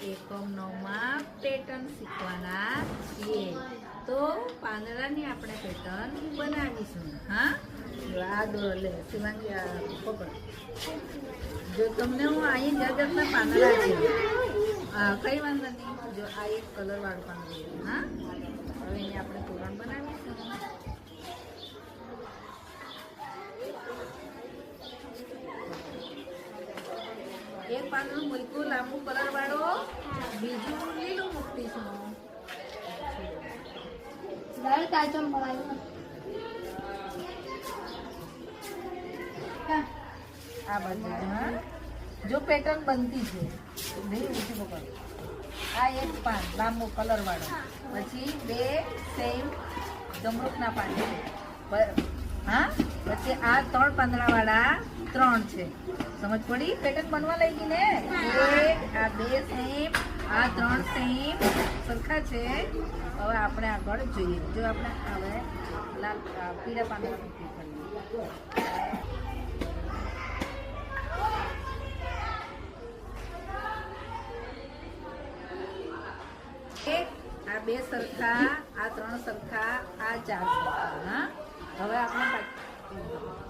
એકમ 9 માં પેટર્ન શીખવાના છીએ. તો પાંદડાની આપણે પેટર્ન બનાવીશું. હા, આ દોરો લે શિવાંગી, આ પકડ. જો તમને હું અહીં જાતના પાંદડા છે, કઈ વાંધો નહીં. જો આ એક કલર વાળું પાંદડું છે. હા, હવે એને આપણે તોરણ બનાવીશું. એક પાંદડું મૂક્યું લાંબુ કલર વાળો, બીજું લીલું મૂકીશું. આ બાજુ જો પેટર્ન બનતી છે, આ એક પાન લાંબુ કલર વાળો, પછી બે સેમ જમરૂખના પાન છે. હા, પછી આ 3 પાંદડા વાળા 3 છે. સમજ પડી? પેટર્ન બનવા લઈ ગઈ ને. આ 2 સેમ, આ 3 સેમ સરખા છે. હવે આપણે આગળ જોઈએ. જો આપણે હવે લાલ પીળા પાંદડા મૂકી કરીએ. આ 2 સરખા, આ 3 સરખા, આ 4 સરખા. હા, હવે આપણે આ 1 જોયું.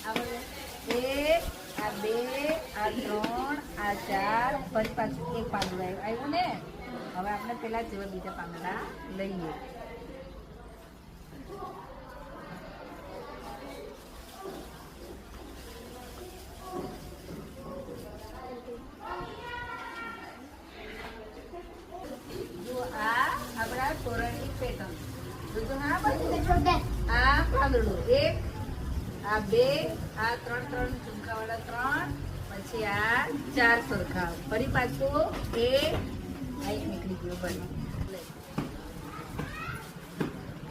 આવે એક, આ 2, આ 3, આ 4, ફરી પાછું એક પાંદડું આવ્યું ને. હવે આપણે પેલા જેવા બીજા પાંદડા લઈએ. જો આ આપણા તોરણની પેટર્ન. હા, આ પાંદડું 1, આ 2, આ 3 ઝુમકા વાળા 3, પછી આ 4 સરખા, ફરી પાછું એક નીકળી ગયો. ફરી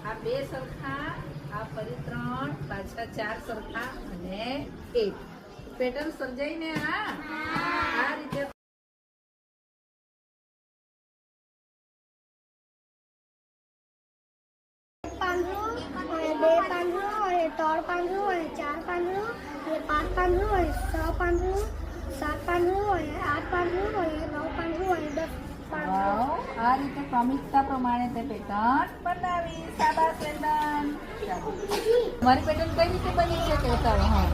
આ 2 સરખા, આ ફરી 3, પાછા 4 સરખા અને 1. પેટર્ન સમજાય ને? આ રીતે પાંદડું, 2 પાંદડું, 3 પાંદડું, 4 પાંદડું, 5 પાંદડું, 6 પાંદડું, 7 પાંદડું, 8 પાંદડું, 9 પાંદડું, 10 પાંદડું. આ રીતે ક્રમિકતા પ્રમાણે તે પેટર્ન બનાવી. શાબાશ વેલ ડન. મારી પેટર્ન કઈ રીતે બની છે કહેતા. હા,